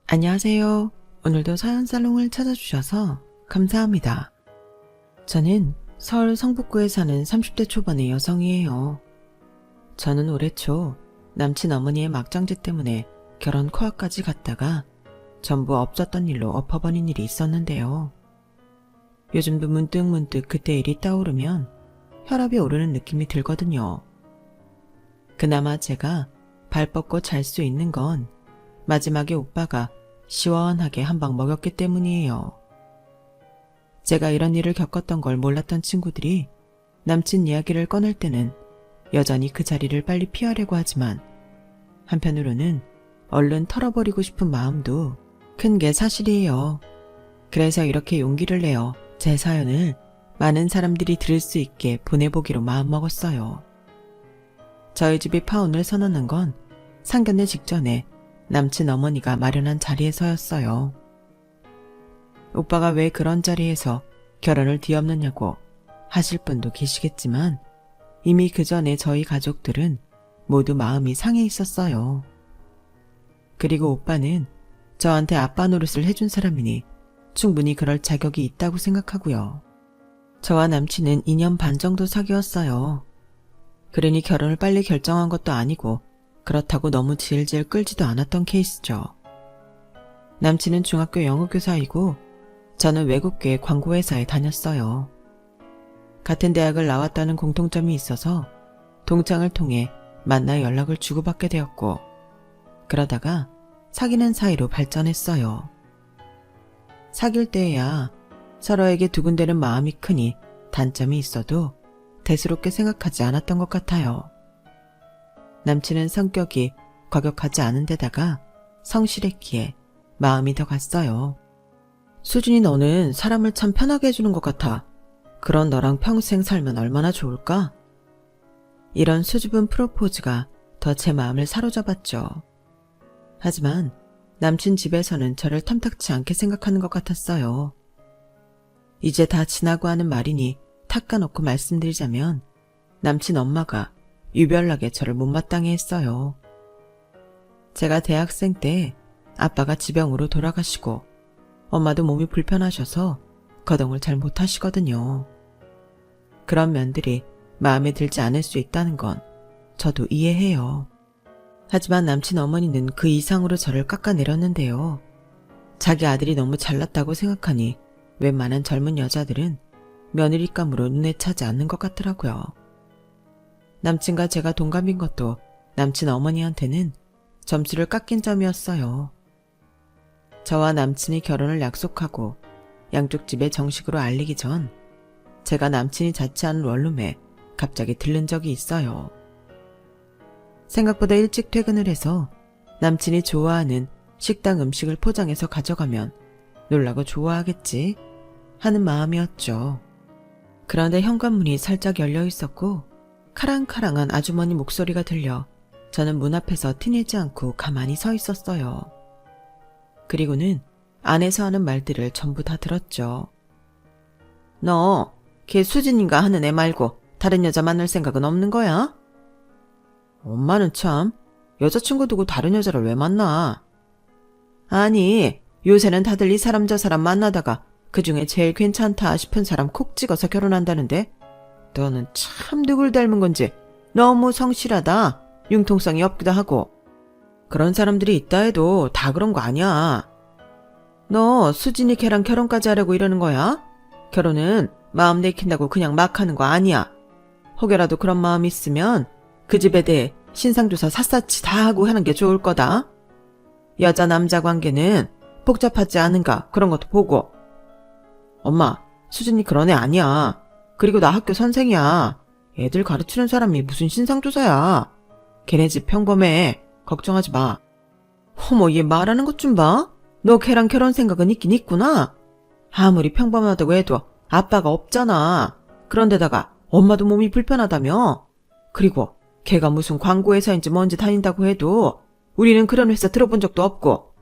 안녕하세요. 오늘도 사연살롱을 찾아주셔서 감사합니다. 저는 서울 성북구에 사는 30대 초반의 여성이에요. 저는 올해 초 남친 어머니의 막장짓 때문에 결혼 코앞까지 갔다가 전부 없었던 일로 엎어버린 일이 있었는데요. 요즘도 문득문득 그때 일이 떠오르면 혈압이 오르는 느낌이 들거든요. 그나마 제가 발 뻗고 잘 수 있는 건 마지막에 오빠가 시원하게 한 방 먹였기 때문이에요. 제가 이런 일을 겪었던 걸 몰랐던 친구들이 남친 이야기를 꺼낼 때는 여전히 그 자리를 빨리 피하려고 하지만 한편으로는 얼른 털어버리고 싶은 마음도 큰 게 사실이에요. 그래서 이렇게 용기를 내어 제 사연을 많은 사람들이 들을 수 있게 보내보기로 마음먹었어요. 저희 집이 파혼을 선언한 건 상견례 직전에 남친 어머니가 마련한 자리에서였어요. 오빠가 왜 그런 자리에서 결혼을 뒤엎느냐고 하실 분도 계시겠지만 이미 그 전에 저희 가족들은 모두 마음이 상해 있었어요. 그리고 오빠는 저한테 아빠 노릇을 해준 사람이니 충분히 그럴 자격이 있다고 생각하고요. 저와 남친은 2년 반 정도 사귀었어요. 그러니 결혼을 빨리 결정한 것도 아니고 그렇다고 너무 질질 끌지도 않았던 케이스죠. 남친은 중학교 영어교사이고 저는 외국계 광고회사에 다녔어요. 같은 대학을 나왔다는 공통점이 있어서 동창을 통해 만나 연락을 주고받게 되었고 그러다가 사귀는 사이로 발전했어요. 사귈 때에야 서로에게 두근대는 마음이 크니 단점이 있어도 대수롭게 생각하지 않았던 것 같아요. 남친은 성격이 과격하지 않은 데다가 성실했기에 마음이 더 갔어요. 수진이 너는 사람을 참 편하게 해주는 것 같아. 그런 너랑 평생 살면 얼마나 좋을까? 이런 수줍은 프로포즈가 더 제 마음을 사로잡았죠. 하지만 남친 집에서는 저를 탐탁치 않게 생각하는 것 같았어요. 이제 다 지나고 하는 말이니 탁까놓고 말씀드리자면 남친 엄마가 유별나게 저를 못마땅해 했어요. 제가 대학생 때 아빠가 지병으로 돌아가시고 엄마도 몸이 불편하셔서 거동을 잘 못하시거든요. 그런 면들이 마음에 들지 않을 수 있다는 건 저도 이해해요. 하지만 남친 어머니는 그 이상으로 저를 깎아내렸는데요. 자기 아들이 너무 잘났다고 생각하니 웬만한 젊은 여자들은 며느리감으로 눈에 차지 않는 것 같더라고요. 남친과 제가 동갑인 것도 남친 어머니한테는 점수를 깎인 점이었어요. 저와 남친이 결혼을 약속하고 양쪽 집에 정식으로 알리기 전 제가 남친이 자취하는 원룸에 갑자기 들른 적이 있어요. 생각보다 일찍 퇴근을 해서 남친이 좋아하는 식당 음식을 포장해서 가져가면 놀라고 좋아하겠지 하는 마음이었죠. 그런데 현관문이 살짝 열려 있었고 카랑카랑한 아주머니 목소리가 들려 저는 문 앞에서 티내지 않고 가만히 서 있었어요. 그리고는 안에서 하는 말들을 전부 다 들었죠. 너 걔 수진인가 하는 애 말고 다른 여자 만날 생각은 없는 거야? 엄마는 참 여자친구 두고 다른 여자를 왜 만나? 아니 요새는 다들 이 사람 저 사람 만나다가 그중에 제일 괜찮다 싶은 사람 콕 찍어서 결혼한다는데 너는 참 누굴 닮은 건지 너무 성실하다, 융통성이 없기도 하고. 그런 사람들이 있다 해도 다 그런 거 아니야. 너 수진이 걔랑 결혼까지 하려고 이러는 거야? 결혼은 마음 내킨다고 그냥 막 하는 거 아니야. 혹여라도 그런 마음 있으면 그 집에 대해 신상조사 샅샅이 다 하고 하는 게 좋을 거다. 여자 남자 관계는 복잡하지 않은가 그런 것도 보고. 엄마, 수진이 그런 애 아니야. 그리고 나 학교 선생이야. 애들 가르치는 사람이 무슨 신상조사야. 걔네 집 평범해. 걱정하지 마. 어머, 얘 말하는 것 좀 봐. 너 걔랑 결혼 생각은 있긴 있구나. 아무리 평범하다고 해도 아빠가 없잖아. 그런데다가 엄마도 몸이 불편하다며. 그리고 걔가 무슨 광고회사인지 뭔지 다닌다고 해도 우리는 그런 회사 들어본 적도 없고.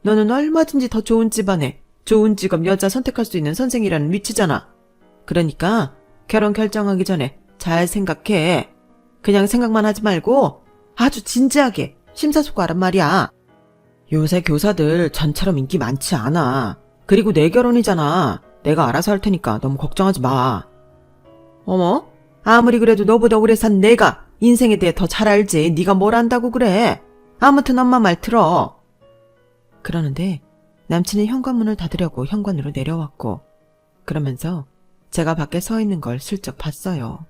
너는 얼마든지 더 좋은 집안에 좋은 직업 여자 선택할 수 있는 선생이라는 위치잖아. 그러니까 결혼 결정하기 전에 잘 생각해. 그냥 생각만 하지 말고 아주 진지하게 심사숙고하란 말이야. 요새 교사들 전처럼 인기 많지 않아. 그리고 내 결혼이잖아. 내가 알아서 할 테니까 너무 걱정하지 마. 어머? 아무리 그래도 너보다 오래 산 내가 인생에 대해 더 잘 알지. 네가 뭘 안다고 그래. 아무튼 엄마 말 들어. 그러는데 남친은 현관문을 닫으려고 현관으로 내려왔고, 그러면서 제가 밖에 서 있는 걸 슬쩍 봤어요.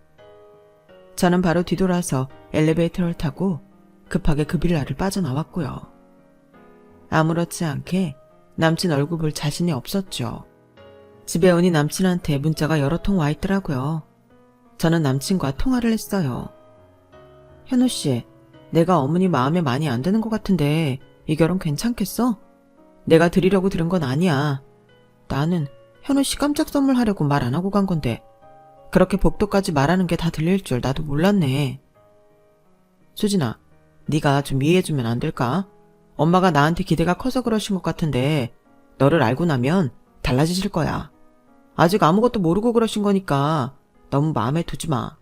저는 바로 뒤돌아서 엘리베이터를 타고 급하게 그 빌라를 빠져나왔고요. 아무렇지 않게 남친 얼굴 볼 자신이 없었죠. 집에 오니 남친한테 문자가 여러 통 와 있더라고요. 저는 남친과 통화를 했어요. 현우 씨, 내가 어머니 마음에 많이 안 드는 것 같은데 이 결혼 괜찮겠어? 내가 드리려고 들은 건 아니야. 나는 현우 씨 깜짝 선물하려고 말 안 하고 간 건데 그렇게 복도까지 말하는 게 다 들릴 줄 나도 몰랐네. 수진아, 네가 좀 이해해주면 안 될까? 엄마가 나한테 기대가 커서 그러신 것 같은데 너를 알고 나면 달라지실 거야. 아직 아무것도 모르고 그러신 거니까 너무 마음에 두지 마.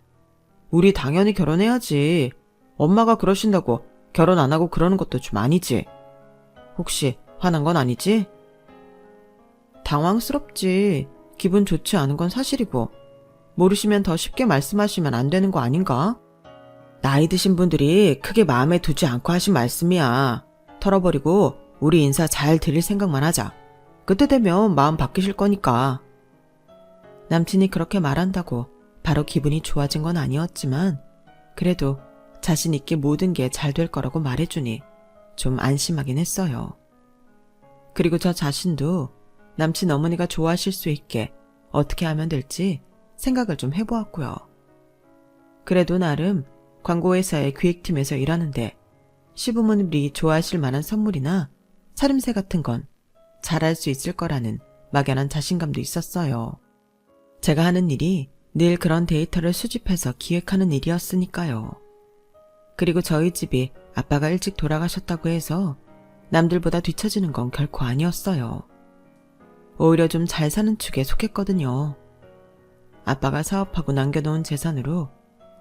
우리 당연히 결혼해야지. 엄마가 그러신다고 결혼 안 하고 그러는 것도 좀 아니지. 혹시 화난 건 아니지? 당황스럽지. 기분 좋지 않은 건 사실이고 모르시면 더 쉽게 말씀하시면 안 되는 거 아닌가? 나이 드신 분들이 크게 마음에 두지 않고 하신 말씀이야. 털어버리고 우리 인사 잘 드릴 생각만 하자. 그때 되면 마음 바뀌실 거니까. 남친이 그렇게 말한다고 바로 기분이 좋아진 건 아니었지만 그래도 자신 있게 모든 게 잘 될 거라고 말해주니 좀 안심하긴 했어요. 그리고 저 자신도 남친 어머니가 좋아하실 수 있게 어떻게 하면 될지 생각을 좀 해보았고요. 그래도 나름 광고회사의 기획팀에서 일하는데 시부모님들이 좋아하실 만한 선물이나 차림새 같은 건 잘할 수 있을 거라는 막연한 자신감도 있었어요. 제가 하는 일이 늘 그런 데이터를 수집해서 기획하는 일이었으니까요. 그리고 저희 집이 아빠가 일찍 돌아가셨다고 해서 남들보다 뒤처지는 건 결코 아니었어요. 오히려 좀 잘 사는 축에 속했거든요. 아빠가 사업하고 남겨놓은 재산으로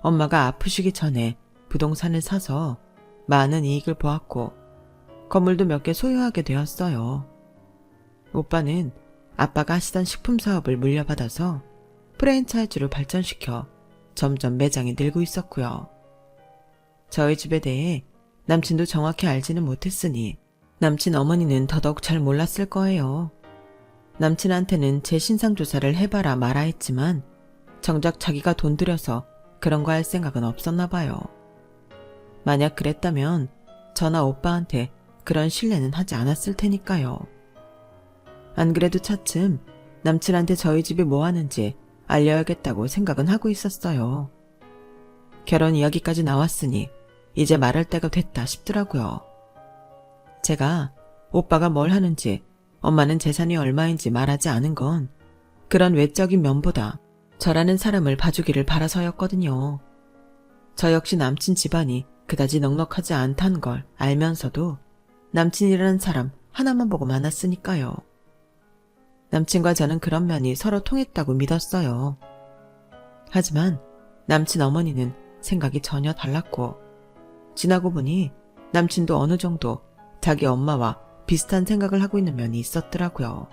엄마가 아프시기 전에 부동산을 사서 많은 이익을 보았고 건물도 몇 개 소유하게 되었어요. 오빠는 아빠가 하시던 식품 사업을 물려받아서 프랜차이즈로 발전시켜 점점 매장이 늘고 있었고요. 저희 집에 대해 남친도 정확히 알지는 못했으니 남친 어머니는 더더욱 잘 몰랐을 거예요. 남친한테는 제 신상조사를 해봐라 마라 했지만 정작 자기가 돈 들여서 그런 거 할 생각은 없었나 봐요. 만약 그랬다면 저나 오빠한테 그런 신뢰는 하지 않았을 테니까요. 안 그래도 차츰 남친한테 저희 집이 뭐 하는지 알려야겠다고 생각은 하고 있었어요. 결혼 이야기까지 나왔으니 이제 말할 때가 됐다 싶더라고요. 제가 오빠가 뭘 하는지 엄마는 재산이 얼마인지 말하지 않은 건 그런 외적인 면보다 저라는 사람을 봐주기를 바라서였거든요. 저 역시 남친 집안이 그다지 넉넉하지 않단 걸 알면서도 남친이라는 사람 하나만 보고 만났으니까요. 남친과 저는 그런 면이 서로 통했다고 믿었어요. 하지만 남친 어머니는 생각이 전혀 달랐고 지나고 보니 남친도 어느 정도 자기 엄마와 비슷한 생각을 하고 있는 면이 있었더라고요.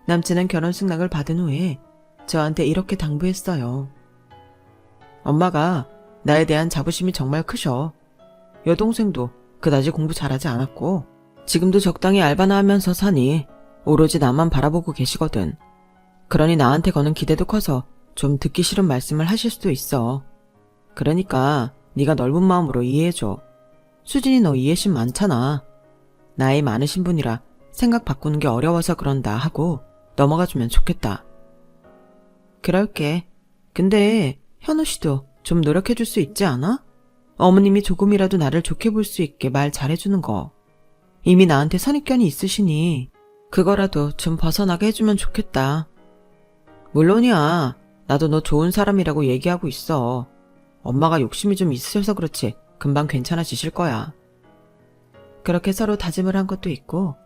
남친은 결혼 승낙을 받은 후에 저한테 이렇게 당부했어요. 엄마가 나에 대한 자부심이 정말 크셔. 여동생도 그다지 공부 잘하지 않았고 지금도 적당히 알바나 하면서 사니 오로지 나만 바라보고 계시거든. 그러니 나한테 거는 기대도 커서 좀 듣기 싫은 말씀을 하실 수도 있어. 그러니까 네가 넓은 마음으로 이해해줘. 수진이 너 이해심 많잖아. 나이 많으신 분이라 생각 바꾸는 게 어려워서 그런다 하고 넘어가주면 좋겠다. 그럴게. 근데 현우 씨도 좀 노력해줄 수 있지 않아? 어머님이 조금이라도 나를 좋게 볼 수 있게 말 잘해주는 거. 이미 나한테 선입견이 있으시니 그거라도 좀 벗어나게 해주면 좋겠다. 물론이야. 나도 너 좋은 사람이라고 얘기하고 있어. 엄마가 욕심이 좀 있으셔서 그렇지 금방 괜찮아지실 거야. 그렇게 서로 다짐을 한 것도 있고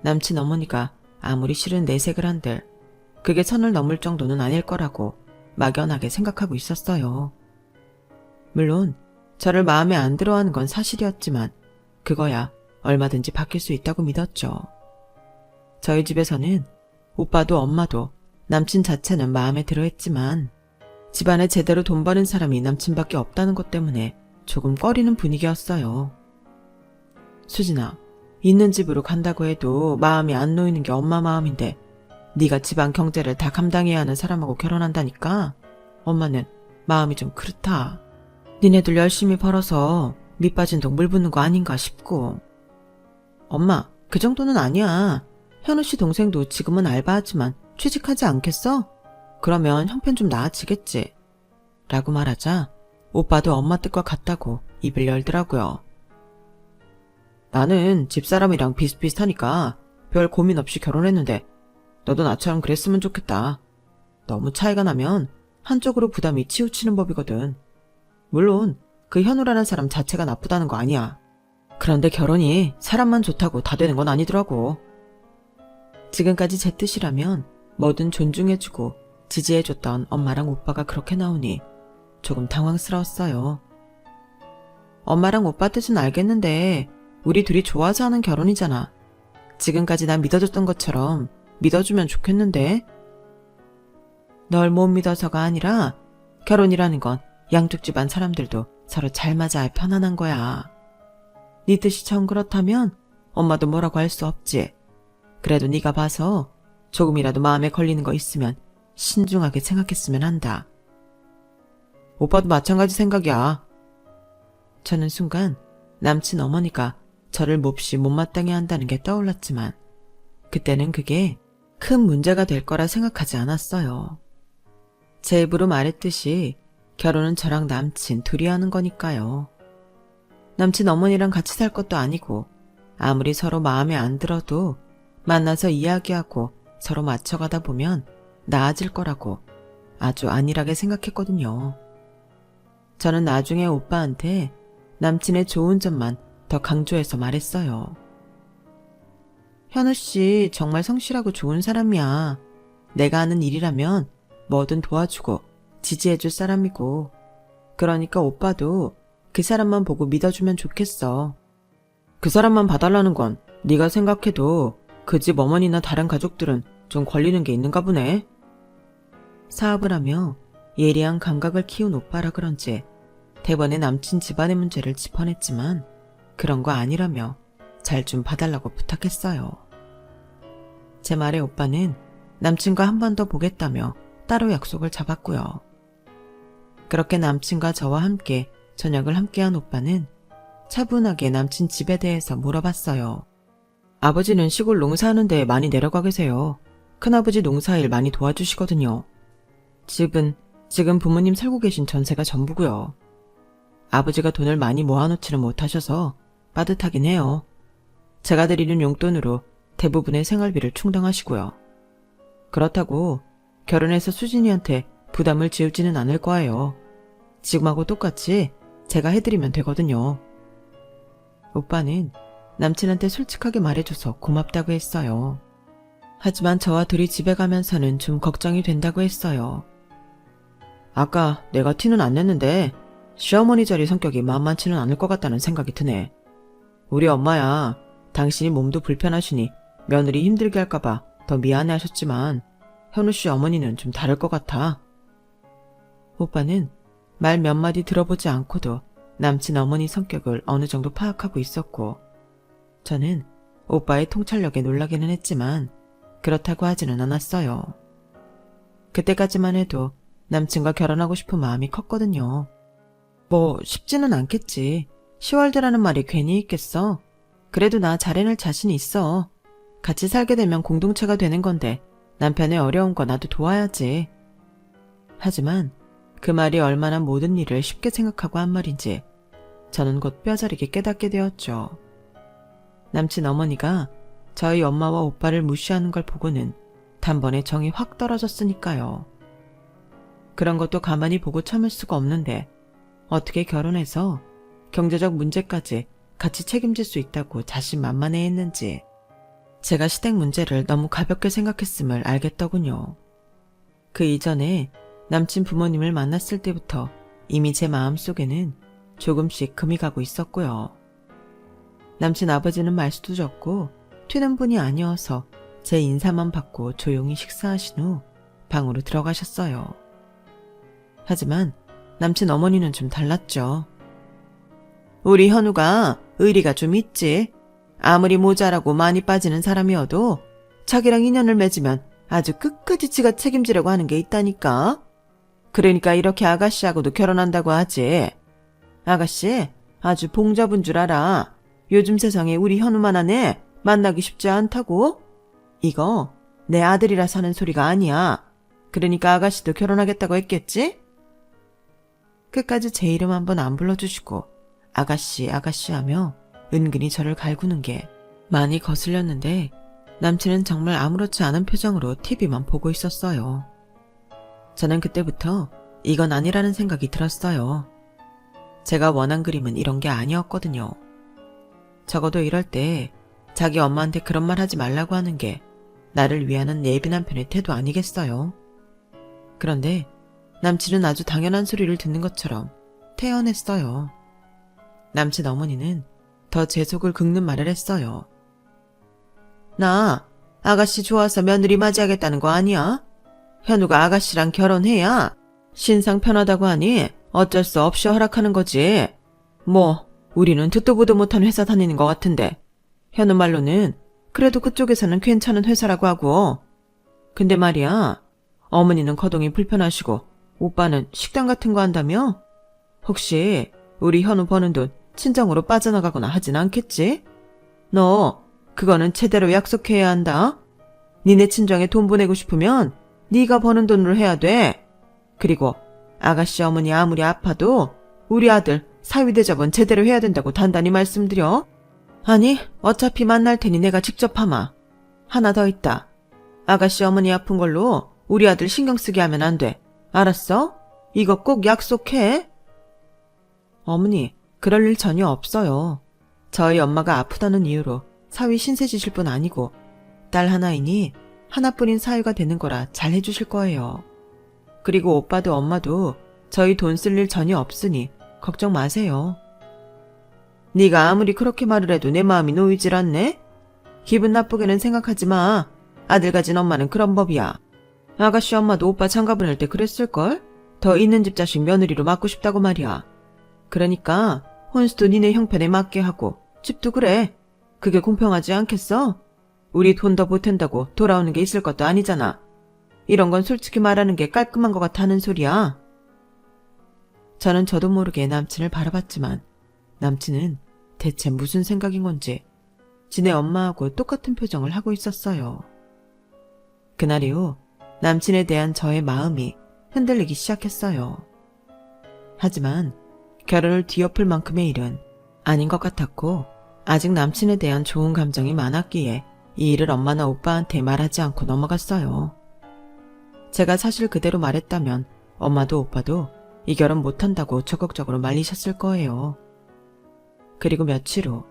남친 어머니가 아무리 싫은 내색을 한들 그게 선을 넘을 정도는 아닐 거라고 막연하게 생각하고 있었어요. 물론 저를 마음에 안 들어하는 건 사실이었지만 그거야 얼마든지 바뀔 수 있다고 믿었죠. 저희 집에서는 오빠도 엄마도 남친 자체는 마음에 들어 했지만 집안에 제대로 돈 버는 사람이 남친밖에 없다는 것 때문에 조금 꺼리는 분위기였어요. 수진아, 있는 집으로 간다고 해도 마음이 안 놓이는 게 엄마 마음인데 네가 집안 경제를 다 감당해야 하는 사람하고 결혼한다니까 엄마는 마음이 좀 그렇다. 니네들 열심히 벌어서 밑 빠진 독 물 붓는 거 아닌가 싶고. 엄마, 그 정도는 아니야. 현우 씨 동생도 지금은 알바하지만 취직하지 않겠어? 그러면 형편 좀 나아지겠지. 라고 말하자 오빠도 엄마 뜻과 같다고 입을 열더라고요. 나는 집사람이랑 비슷비슷하니까 별 고민 없이 결혼했는데 너도 나처럼 그랬으면 좋겠다. 너무 차이가 나면 한쪽으로 부담이 치우치는 법이거든. 물론 그 현우라는 사람 자체가 나쁘다는 거 아니야. 그런데 결혼이 사람만 좋다고 다 되는 건 아니더라고. 지금까지 제 뜻이라면 뭐든 존중해주고 지지해줬던 엄마랑 오빠가 그렇게 나오니 조금 당황스러웠어요. 엄마랑 오빠 뜻은 알겠는데 우리 둘이 좋아서 하는 결혼이잖아. 지금까지 난 믿어줬던 것처럼 믿어주면 좋겠는데? 널 못 믿어서가 아니라 결혼이라는 건 양쪽 집안 사람들도 서로 잘 맞아야 편안한 거야. 네 뜻이 정 그렇다면 엄마도 뭐라고 할 수 없지. 그래도 네가 봐서 조금이라도 마음에 걸리는 거 있으면 신중하게 생각했으면 한다. 오빠도 마찬가지 생각이야. 저는 순간 남친 어머니가 저를 몹시 못마땅해 한다는 게 떠올랐지만 그때는 그게 큰 문제가 될 거라 생각하지 않았어요. 제 입으로 말했듯이 결혼은 저랑 남친 둘이 하는 거니까요. 남친 어머니랑 같이 살 것도 아니고 아무리 서로 마음에 안 들어도 만나서 이야기하고 서로 맞춰가다 보면 나아질 거라고 아주 안일하게 생각했거든요. 저는 나중에 오빠한테 남친의 좋은 점만 더 강조해서 말했어요. 현우 씨 정말 성실하고 좋은 사람이야. 내가 하는 일이라면 뭐든 도와주고 지지해줄 사람이고 그러니까 오빠도 그 사람만 보고 믿어주면 좋겠어. 그 사람만 봐달라는 건 네가 생각해도 그 집 어머니나 다른 가족들은 좀 걸리는 게 있는가 보네. 사업을 하며 예리한 감각을 키운 오빠라 그런지 대번에 남친 집안의 문제를 짚어냈지만 그런 거 아니라며 잘 좀 봐달라고 부탁했어요. 제 말에 오빠는 남친과 한 번 더 보겠다며 따로 약속을 잡았고요. 그렇게 남친과 저와 함께 저녁을 함께한 오빠는 차분하게 남친 집에 대해서 물어봤어요. 아버지는 시골 농사하는 데 많이 내려가 계세요. 큰아버지 농사일 많이 도와주시거든요. 집은 지금 부모님 살고 계신 전세가 전부고요. 아버지가 돈을 많이 모아놓지는 못하셔서 빠듯하긴 해요. 제가 드리는 용돈으로 대부분의 생활비를 충당하시고요. 그렇다고 결혼해서 수진이한테 부담을 지우지는 않을 거예요. 지금하고 똑같이 제가 해드리면 되거든요. 오빠는 남친한테 솔직하게 말해줘서 고맙다고 했어요. 하지만 저와 둘이 집에 가면서는 좀 걱정이 된다고 했어요. 아까 내가 티는 안 냈는데 시어머니 자리 성격이 만만치는 않을 것 같다는 생각이 드네. 우리 엄마야 당신이 몸도 불편하시니 며느리 힘들게 할까봐 더 미안해하셨지만 현우 씨 어머니는 좀 다를 것 같아. 오빠는 말 몇 마디 들어보지 않고도 남친 어머니 성격을 어느 정도 파악하고 있었고 저는 오빠의 통찰력에 놀라기는 했지만 그렇다고 하지는 않았어요. 그때까지만 해도 남친과 결혼하고 싶은 마음이 컸거든요. 뭐 쉽지는 않겠지. 10월드라는 말이 괜히 있겠어. 그래도 나 잘해낼 자신이 있어. 같이 살게 되면 공동체가 되는 건데 남편의 어려운 거 나도 도와야지. 하지만 그 말이 얼마나 모든 일을 쉽게 생각하고 한 말인지 저는 곧 뼈저리게 깨닫게 되었죠. 남친 어머니가 저희 엄마와 오빠를 무시하는 걸 보고는 단번에 정이 확 떨어졌으니까요. 그런 것도 가만히 보고 참을 수가 없는데 어떻게 결혼해서 경제적 문제까지 같이 책임질 수 있다고 자신만만해했는지 제가 시댁 문제를 너무 가볍게 생각했음을 알겠더군요. 그 이전에 남친 부모님을 만났을 때부터 이미 제 마음속에는 조금씩 금이 가고 있었고요. 남친 아버지는 말수도 적고 튀는 분이 아니어서 제 인사만 받고 조용히 식사하신 후 방으로 들어가셨어요. 하지만 남친 어머니는 좀 달랐죠. 우리 현우가 의리가 좀 있지. 아무리 모자라고 많이 빠지는 사람이어도 자기랑 인연을 맺으면 아주 끝까지 지가 책임지려고 하는 게 있다니까. 그러니까 이렇게 아가씨하고도 결혼한다고 하지. 아가씨 아주 봉잡은 줄 알아. 요즘 세상에 우리 현우만한 애 만나기 쉽지 않다고. 이거 내 아들이라서 하는 소리가 아니야. 그러니까 아가씨도 결혼하겠다고 했겠지? 끝까지 제 이름 한번 안 불러주시고 아가씨 아가씨 하며 은근히 저를 갈구는 게 많이 거슬렸는데 남친은 정말 아무렇지 않은 표정으로 TV만 보고 있었어요. 저는 그때부터 이건 아니라는 생각이 들었어요. 제가 원한 그림은 이런 게 아니었거든요. 적어도 이럴 때 자기 엄마한테 그런 말 하지 말라고 하는 게 나를 위하는 예빈한 편의 태도 아니겠어요. 그런데 남친은 아주 당연한 소리를 듣는 것처럼 태연했어요. 남친 어머니는 더 제 속을 긁는 말을 했어요. 나 아가씨 좋아서 며느리 맞이하겠다는 거 아니야? 현우가 아가씨랑 결혼해야 신상 편하다고 하니 어쩔 수 없이 허락하는 거지. 뭐 우리는 듣도 보도 못한 회사 다니는 것 같은데 현우 말로는 그래도 그쪽에서는 괜찮은 회사라고 하고. 근데 말이야, 어머니는 거동이 불편하시고 오빠는 식당 같은 거 한다며? 혹시 우리 현우 버는 돈 친정으로 빠져나가거나 하진 않겠지? 너 그거는 제대로 약속해야 한다. 니네 친정에 돈 보내고 싶으면 네가 버는 돈으로 해야 돼. 그리고 아가씨 어머니 아무리 아파도 우리 아들 사위대접은 제대로 해야 된다고 단단히 말씀드려. 아니 어차피 만날 테니 내가 직접 하마. 하나 더 있다. 아가씨 어머니 아픈 걸로 우리 아들 신경 쓰게 하면 안 돼. 알았어? 이거 꼭 약속해. 어머니 그럴 일 전혀 없어요. 저희 엄마가 아프다는 이유로 사위 신세 지실 뿐 아니고 딸 하나이니 하나뿐인 사위가 되는 거라 잘 해주실 거예요. 그리고 오빠도 엄마도 저희 돈 쓸 일 전혀 없으니 걱정 마세요. 네가 아무리 그렇게 말을 해도 내 마음이 놓이질 않네? 기분 나쁘게는 생각하지 마. 아들 가진 엄마는 그런 법이야. 아가씨 엄마도 오빠 장가 보낼 때 그랬을걸? 더 있는 집 자식 며느리로 맡고 싶다고 말이야. 그러니까 혼수도 니네 형편에 맞게 하고 집도 그래. 그게 공평하지 않겠어? 우리 돈 더 보탠다고 돌아오는 게 있을 것도 아니잖아. 이런 건 솔직히 말하는 게 깔끔한 것 같아 하는 소리야. 저는 저도 모르게 남친을 바라봤지만 남친은 대체 무슨 생각인 건지 지네 엄마하고 똑같은 표정을 하고 있었어요. 그날 이후 남친에 대한 저의 마음이 흔들리기 시작했어요. 하지만 결혼을 뒤엎을 만큼의 일은 아닌 것 같았고 아직 남친에 대한 좋은 감정이 많았기에 이 일을 엄마나 오빠한테 말하지 않고 넘어갔어요. 제가 사실 그대로 말했다면 엄마도 오빠도 이 결혼 못한다고 적극적으로 말리셨을 거예요. 그리고 며칠 후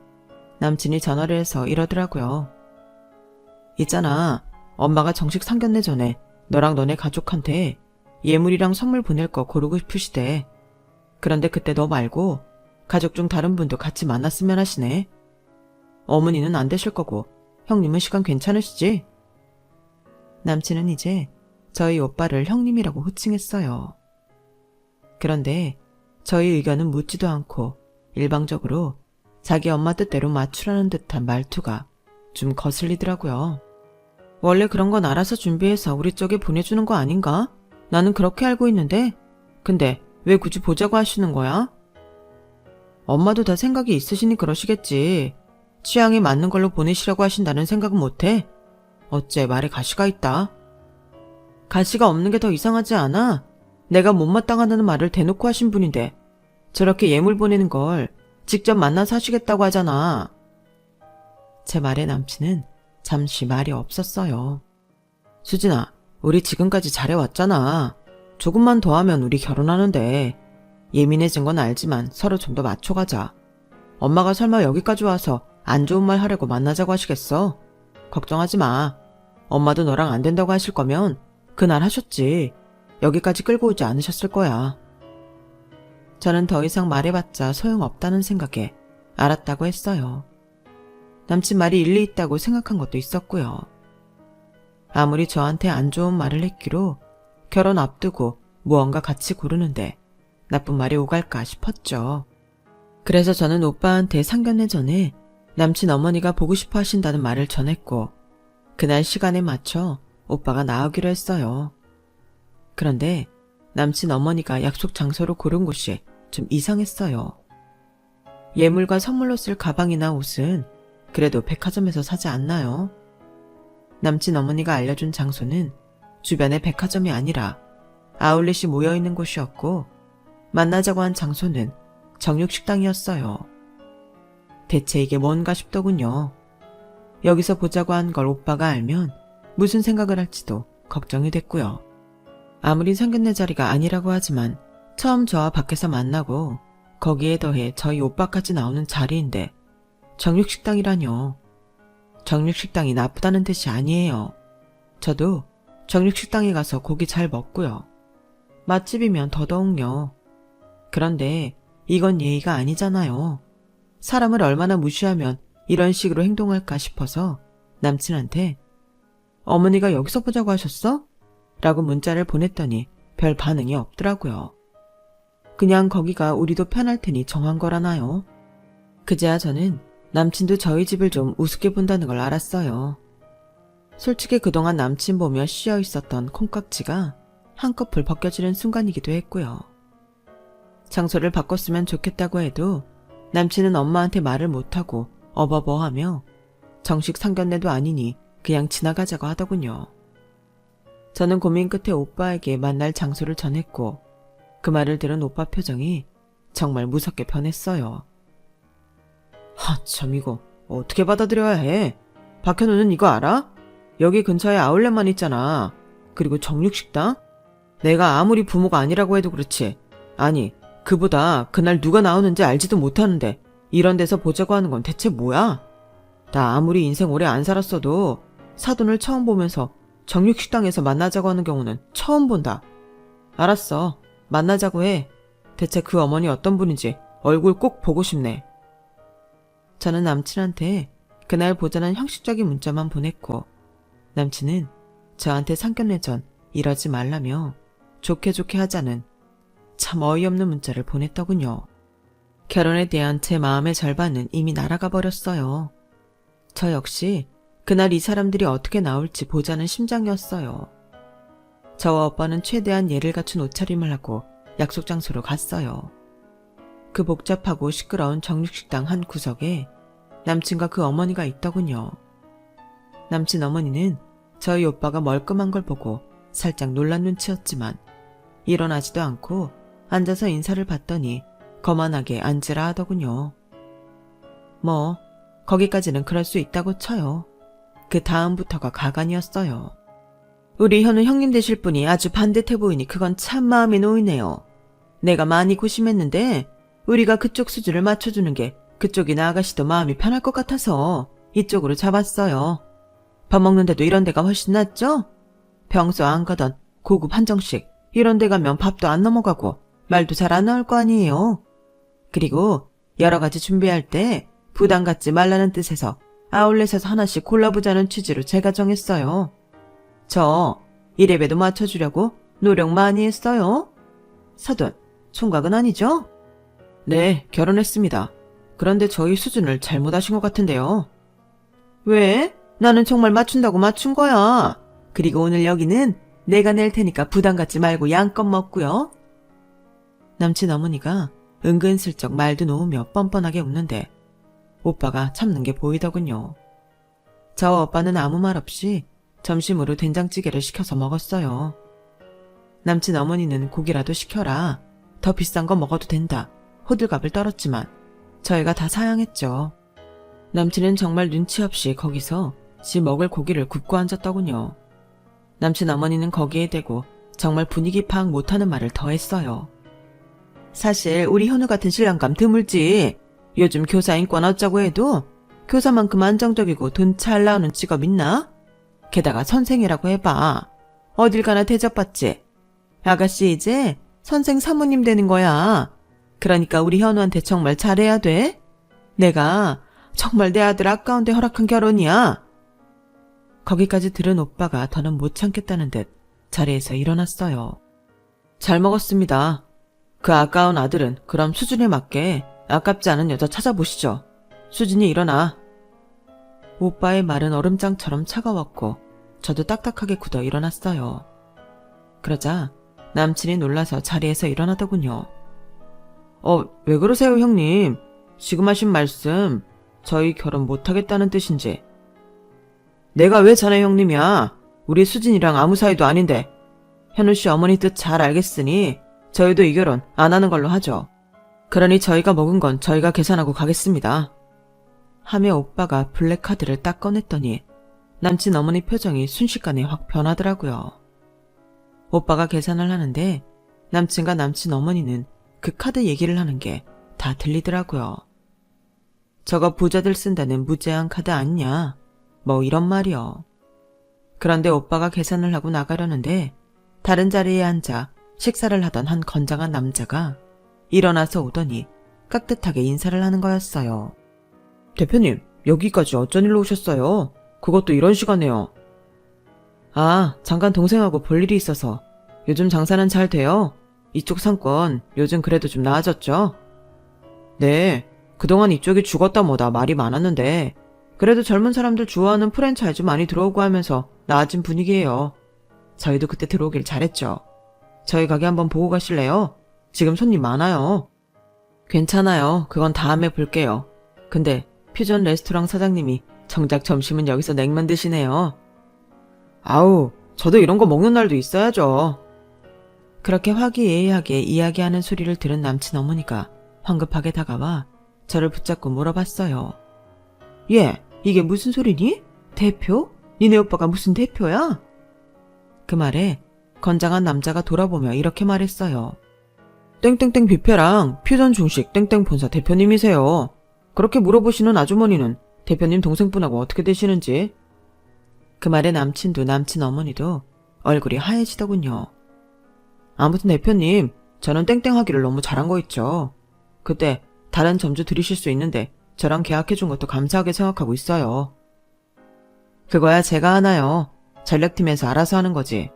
남친이 전화를 해서 이러더라고요. 있잖아, 엄마가 정식 상견례 전에 너랑 너네 가족한테 예물이랑 선물 보낼 거 고르고 싶으시대. 그런데 그때 너 말고 가족 중 다른 분도 같이 만났으면 하시네. 어머니는 안 되실 거고 형님은 시간 괜찮으시지? 남친은 이제 저희 오빠를 형님이라고 호칭했어요. 그런데 저희 의견은 묻지도 않고 일방적으로 자기 엄마 뜻대로 맞추라는 듯한 말투가 좀 거슬리더라고요. 원래 그런 건 알아서 준비해서 우리 쪽에 보내주는 거 아닌가? 나는 그렇게 알고 있는데 근데 왜 굳이 보자고 하시는 거야? 엄마도 다 생각이 있으시니 그러시겠지. 취향에 맞는 걸로 보내시라고 하신다는 생각은 못해? 어째 말에 가시가 있다. 가시가 없는 게 더 이상하지 않아? 내가 못마땅하다는 말을 대놓고 하신 분인데 저렇게 예물 보내는 걸 직접 만나서 하시겠다고 하잖아. 제 말에 남친은 잠시 말이 없었어요. 수진아, 우리 지금까지 잘해왔잖아. 조금만 더 하면 우리 결혼하는데. 예민해진 건 알지만 서로 좀 더 맞춰가자. 엄마가 설마 여기까지 와서 안 좋은 말 하려고 만나자고 하시겠어? 걱정하지 마. 엄마도 너랑 안 된다고 하실 거면 그날 하셨지. 여기까지 끌고 오지 않으셨을 거야. 저는 더 이상 말해봤자 소용없다는 생각에 알았다고 했어요. 남친 말이 일리 있다고 생각한 것도 있었고요. 아무리 저한테 안 좋은 말을 했기로 결혼 앞두고 무언가 같이 고르는데 나쁜 말이 오갈까 싶었죠. 그래서 저는 오빠한테 상견례 전에 남친 어머니가 보고 싶어 하신다는 말을 전했고 그날 시간에 맞춰 오빠가 나오기로 했어요. 그런데 남친 어머니가 약속 장소로 고른 곳이 좀 이상했어요. 예물과 선물로 쓸 가방이나 옷은 그래도 백화점에서 사지 않나요? 남친 어머니가 알려준 장소는 주변의 백화점이 아니라 아울렛이 모여있는 곳이었고 만나자고 한 장소는 정육식당이었어요. 대체 이게 뭔가 싶더군요. 여기서 보자고 한 걸 오빠가 알면 무슨 생각을 할지도 걱정이 됐고요. 아무리 상견례 자리가 아니라고 하지만 처음 저와 밖에서 만나고 거기에 더해 저희 오빠까지 나오는 자리인데 정육식당이라뇨. 정육식당이 나쁘다는 뜻이 아니에요. 저도 정육식당에 가서 고기 잘 먹고요. 맛집이면 더더욱요. 그런데 이건 예의가 아니잖아요. 사람을 얼마나 무시하면 이런 식으로 행동할까 싶어서 남친한테 어머니가 여기서 보자고 하셨어? 라고 문자를 보냈더니 별 반응이 없더라고요. 그냥 거기가 우리도 편할 테니 정한 거라나요? 그제야 저는 남친도 저희 집을 좀 우습게 본다는 걸 알았어요. 솔직히 그동안 남친 보며 쉬어 있었던 콩깍지가 한꺼풀 벗겨지는 순간이기도 했고요. 장소를 바꿨으면 좋겠다고 해도 남친은 엄마한테 말을 못하고 어버버하며 정식 상견례도 아니니 그냥 지나가자고 하더군요. 저는 고민 끝에 오빠에게 만날 장소를 전했고 그 말을 들은 오빠 표정이 정말 무섭게 변했어요. 참 이거 어떻게 받아들여야 해? 박현우는 이거 알아? 여기 근처에 아울렛만 있잖아. 그리고 정육식당? 내가 아무리 부모가 아니라고 해도 그렇지. 아니, 그보다 그날 누가 나오는지 알지도 못하는데 이런 데서 보자고 하는 건 대체 뭐야? 나 아무리 인생 오래 안 살았어도 사돈을 처음 보면서 정육식당에서 만나자고 하는 경우는 처음 본다. 알았어. 만나자고 해. 대체 그 어머니 어떤 분인지 얼굴 꼭 보고 싶네. 저는 남친한테 그날 보자는 형식적인 문자만 보냈고 남친은 저한테 상견례 전 이러지 말라며 좋게 하자는 참 어이없는 문자를 보냈더군요. 결혼에 대한 제 마음의 절반은 이미 날아가 버렸어요. 저 역시 그날 이 사람들이 어떻게 나올지 보자는 심정이었어요. 저와 오빠는 최대한 예를 갖춘 옷차림을 하고 약속 장소로 갔어요. 그 복잡하고 시끄러운 정육식당 한 구석에 남친과 그 어머니가 있더군요. 남친 어머니는 저희 오빠가 멀끔한 걸 보고 살짝 놀란 눈치였지만 일어나지도 않고 앉아서 인사를 받더니 거만하게 앉으라 하더군요. 뭐 거기까지는 그럴 수 있다고 쳐요. 그 다음부터가 가관이었어요. 우리 현우 형님 되실 분이 아주 반듯해 보이니 그건 참 마음이 놓이네요. 내가 많이 고심했는데 우리가 그쪽 수준을 맞춰주는 게 그쪽이나 아가씨도 마음이 편할 것 같아서 이쪽으로 잡았어요. 밥 먹는데도 이런 데가 훨씬 낫죠? 평소 안 가던 고급 한정식 이런 데 가면 밥도 안 넘어가고 말도 잘 안 나올 거 아니에요. 그리고 여러 가지 준비할 때 부담 갖지 말라는 뜻에서 아울렛에서 하나씩 골라보자는 취지로 제가 정했어요. 저 이래봬도 맞춰주려고 노력 많이 했어요. 사돈, 총각은 아니죠? 네, 결혼했습니다. 그런데 저희 수준을 잘못하신 것 같은데요. 왜? 나는 정말 맞춘다고 맞춘 거야. 그리고 오늘 여기는 내가 낼 테니까 부담 갖지 말고 양껏 먹고요. 남친 어머니가 은근슬쩍 말도 놓으며 뻔뻔하게 웃는데 오빠가 참는 게 보이더군요. 저와 오빠는 아무 말 없이 점심으로 된장찌개를 시켜서 먹었어요. 남친 어머니는 고기라도 시켜라. 더 비싼 거 먹어도 된다. 호들갑을 떨었지만 저희가 다 사양했죠. 남친은 정말 눈치 없이 거기서 지 먹을 고기를 굽고 앉았더군요. 남친 어머니는 거기에 대고 정말 분위기 파악 못하는 말을 더 했어요. 사실 우리 현우 같은 신랑감 드물지. 요즘 교사 인권 어쩌고 해도 교사만큼 안정적이고 돈 잘 나오는 직업 있나? 게다가 선생이라고 해봐. 어딜 가나 대접받지. 아가씨 이제 선생 사모님 되는 거야. 그러니까 우리 현우한테 정말 잘해야 돼. 내가 정말 내 아들 아까운데 허락한 결혼이야? 거기까지 들은 오빠가 더는 못 참겠다는 듯 자리에서 일어났어요. 잘 먹었습니다. 그 아까운 아들은 그럼 수준에 맞게 아깝지 않은 여자 찾아보시죠. 수진이 일어나. 오빠의 말은 얼음장처럼 차가웠고 저도 딱딱하게 굳어 일어났어요. 그러자 남친이 놀라서 자리에서 일어나더군요. 왜 그러세요, 형님? 지금 하신 말씀 저희 결혼 못하겠다는 뜻인지. 내가 왜 자네 형님이야? 우리 수진이랑 아무 사이도 아닌데. 현우씨 어머니 뜻 잘 알겠으니 저희도 이 결혼 안 하는 걸로 하죠. 그러니 저희가 먹은 건 저희가 계산하고 가겠습니다. 하며 오빠가 블랙카드를 딱 꺼냈더니 남친 어머니 표정이 순식간에 확 변하더라고요. 오빠가 계산을 하는데 남친과 남친 어머니는 그 카드 얘기를 하는 게 다 들리더라고요. 저거 부자들 쓴다는 무제한 카드 아니냐? 뭐 이런 말이요. 그런데 오빠가 계산을 하고 나가려는데 다른 자리에 앉아 식사를 하던 한 건장한 남자가 일어나서 오더니 깍듯하게 인사를 하는 거였어요. 대표님, 여기까지 어쩐 일로 오셨어요? 그것도 이런 시간에요. 아, 잠깐 동생하고 볼 일이 있어서. 요즘 장사는 잘 돼요? 이쪽 상권 요즘 그래도 좀 나아졌죠? 네, 그동안 이쪽이 죽었다 뭐다 말이 많았는데 그래도 젊은 사람들 좋아하는 프랜차이즈 많이 들어오고 하면서 나아진 분위기예요. 저희도 그때 들어오길 잘했죠. 저희 가게 한번 보고 가실래요? 지금 손님 많아요. 괜찮아요. 그건 다음에 볼게요. 근데 퓨전 레스토랑 사장님이 정작 점심은 여기서 냉면 드시네요. 아우, 저도 이런 거 먹는 날도 있어야죠. 그렇게 화기애애하게 이야기하는 소리를 들은 남친 어머니가 황급하게 다가와 저를 붙잡고 물어봤어요. 얘, 이게 무슨 소리니? 대표? 니네 오빠가 무슨 대표야? 그 말에 건장한 남자가 돌아보며 이렇게 말했어요. 땡땡땡 뷔페랑 퓨전 중식 땡땡 본사 대표님이세요. 그렇게 물어보시는 아주머니는 대표님 동생분하고 어떻게 되시는지. 그 말에 남친도 남친 어머니도 얼굴이 하얘지더군요. 아무튼 대표님, 저는 땡땡 하기를 너무 잘한 거 있죠. 그때 다른 점주 들이실 수 있는데 저랑 계약해준 것도 감사하게 생각하고 있어요. 그거야 제가 하나요. 전략팀에서 알아서 하는 거지.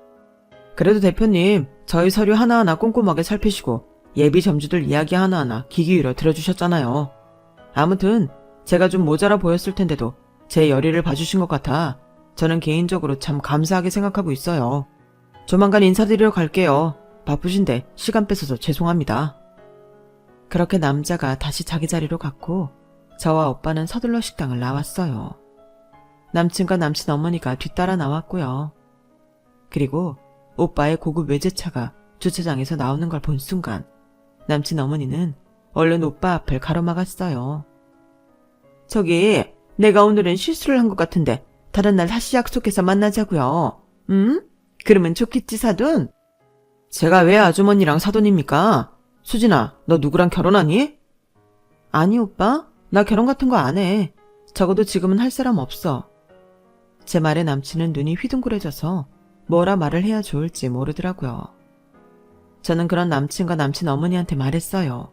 그래도 대표님, 저희 서류 하나하나 꼼꼼하게 살피시고 예비 점주들 이야기 하나하나 귀 기울여 들어주셨잖아요. 아무튼 제가 좀 모자라 보였을 텐데도 제 열의를 봐주신 것 같아 저는 개인적으로 참 감사하게 생각하고 있어요. 조만간 인사드리러 갈게요. 바쁘신데 시간 뺏어서 죄송합니다. 그렇게 남자가 다시 자기 자리로 갔고 저와 오빠는 서둘러 식당을 나왔어요. 남친과 남친 어머니가 뒤따라 나왔고요. 그리고 오빠의 고급 외제차가 주차장에서 나오는 걸 본 순간 남친 어머니는 얼른 오빠 앞을 가로막았어요. 저기, 내가 오늘은 실수를 한 것 같은데 다른 날 다시 약속해서 만나자고요. 그러면 좋겠지, 사돈? 제가 왜 아주머니랑 사돈입니까? 수진아, 너 누구랑 결혼하니? 아니, 오빠. 나 결혼 같은 거 안 해. 적어도 지금은 할 사람 없어. 제 말에 남친은 눈이 휘둥그레져서 뭐라 말을 해야 좋을지 모르더라고요. 저는 그런 남친과 남친 어머니한테 말했어요.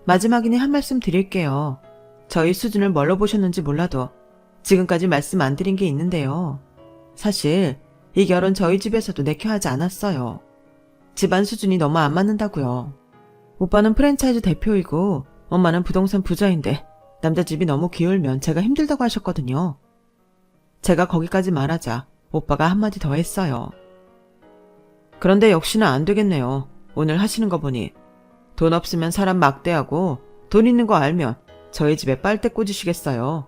마지막이니 한 말씀 드릴게요. 저희 수준을 뭘로 보셨는지 몰라도 지금까지 말씀 안 드린 게 있는데요. 사실 이 결혼 저희 집에서도 내켜하지 않았어요. 집안 수준이 너무 안 맞는다고요. 오빠는 프랜차이즈 대표이고 엄마는 부동산 부자인데 남자 집이 너무 기울면 제가 힘들다고 하셨거든요. 제가 거기까지 말하자 오빠가 한마디 더 했어요. 그런데 역시나 안 되겠네요. 오늘 하시는 거 보니 돈 없으면 사람 막대하고 돈 있는 거 알면 저희 집에 빨대 꽂으시겠어요.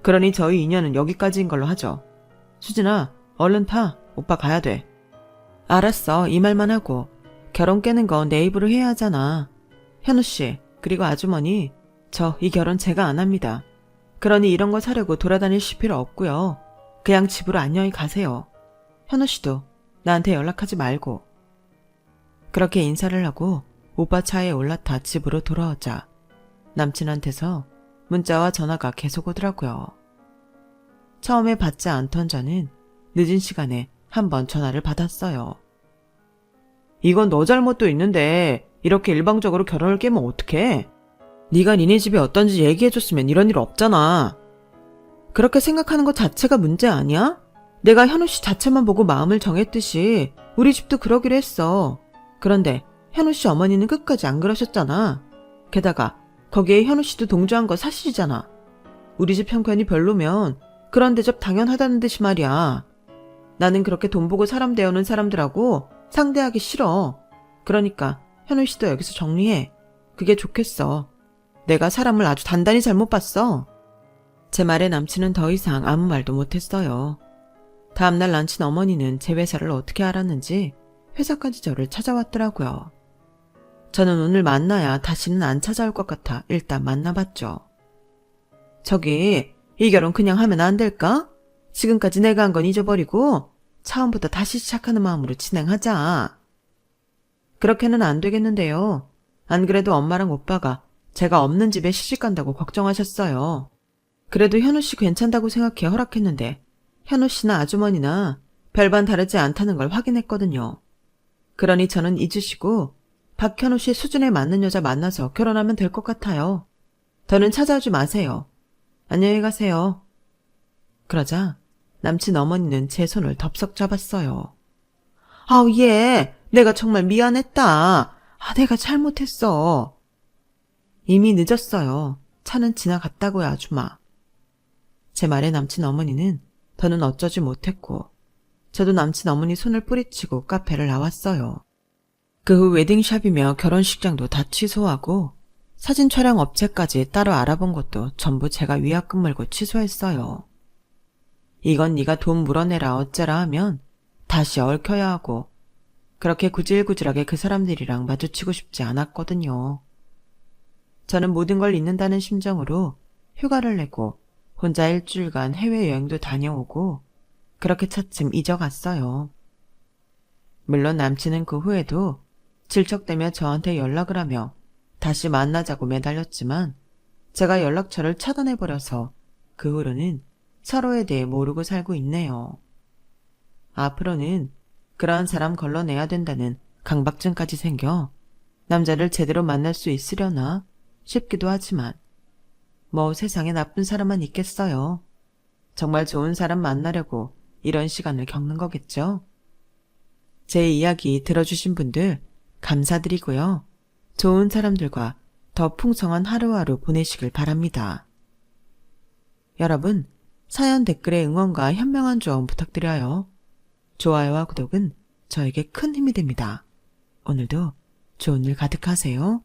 그러니 저희 인연은 여기까지인 걸로 하죠. 수진아, 얼른 타. 오빠 가야 돼. 알았어. 이 말만 하고 결혼 깨는 건 내 입으로 해야 하잖아. 현우씨, 그리고 아주머니, 저 이 결혼 제가 안 합니다. 그러니 이런 거 사려고 돌아다니실 필요 없고요. 그냥 집으로 안녕히 가세요. 현우씨도 나한테 연락하지 말고. 그렇게 인사를 하고 오빠 차에 올라타 집으로 돌아오자 남친한테서 문자와 전화가 계속 오더라고요. 처음에 받지 않던 저는 늦은 시간에 한번 전화를 받았어요. 이건 너 잘못도 있는데 이렇게 일방적으로 결혼을 깨면 어떡해? 네가 니네 집이 어떤지 얘기해줬으면 이런 일 없잖아. 그렇게 생각하는 것 자체가 문제 아니야? 내가 현우 씨 자체만 보고 마음을 정했듯이 우리 집도 그러기로 했어. 그런데 현우 씨 어머니는 끝까지 안 그러셨잖아. 게다가 거기에 현우 씨도 동조한 거 사실이잖아. 우리 집 형편이 별로면 그런 대접 당연하다는 듯이 말이야. 나는 그렇게 돈 보고 사람 대우는 사람들하고 상대하기 싫어. 그러니까 현우 씨도 여기서 정리해. 그게 좋겠어. 내가 사람을 아주 단단히 잘못 봤어. 제 말에 남친은 더 이상 아무 말도 못했어요. 다음날 남친 어머니는 제 회사를 어떻게 알았는지 회사까지 저를 찾아왔더라고요. 저는 오늘 만나야 다시는 안 찾아올 것 같아 일단 만나봤죠. 저기, 이 결혼 그냥 하면 안 될까? 지금까지 내가 한 건 잊어버리고 처음부터 다시 시작하는 마음으로 진행하자. 그렇게는 안 되겠는데요. 안 그래도 엄마랑 오빠가 제가 없는 집에 시집간다고 걱정하셨어요. 그래도 현우 씨 괜찮다고 생각해 허락했는데 현우 씨나 아주머니나 별반 다르지 않다는 걸 확인했거든요. 그러니 저는 잊으시고 박현우 씨 수준에 맞는 여자 만나서 결혼하면 될 것 같아요. 더는 찾아오지 마세요. 안녕히 가세요. 그러자 남친 어머니는 제 손을 덥석 잡았어요. 아우 얘, 내가 정말 미안했다. 내가 잘못했어. 이미 늦었어요. 차는 지나갔다고요 아줌마. 제 말에 남친 어머니는 더는 어쩌지 못했고 저도 남친 어머니 손을 뿌리치고 카페를 나왔어요. 그 후 웨딩샵이며 결혼식장도 다 취소하고 사진 촬영 업체까지 따로 알아본 것도 전부 제가 위약금 물고 취소했어요. 이건 네가 돈 물어내라 어째라 하면 다시 얽혀야 하고 그렇게 구질구질하게 그 사람들이랑 마주치고 싶지 않았거든요. 저는 모든 걸 잊는다는 심정으로 휴가를 내고 혼자 일주일간 해외여행도 다녀오고 그렇게 차츰 잊어갔어요. 물론 남친은 그 후에도 질척대며 저한테 연락을 하며 다시 만나자고 매달렸지만 제가 연락처를 차단해버려서 그 후로는 서로에 대해 모르고 살고 있네요. 앞으로는 그러한 사람 걸러내야 된다는 강박증까지 생겨 남자를 제대로 만날 수 있으려나 싶기도 하지만 뭐 세상에 나쁜 사람만 있겠어요. 정말 좋은 사람 만나려고 이런 시간을 겪는 거겠죠. 제 이야기 들어주신 분들 감사드리고요. 좋은 사람들과 더 풍성한 하루하루 보내시길 바랍니다. 여러분, 사연 댓글에 응원과 현명한 조언 부탁드려요. 좋아요와 구독은 저에게 큰 힘이 됩니다. 오늘도 좋은 일 가득하세요.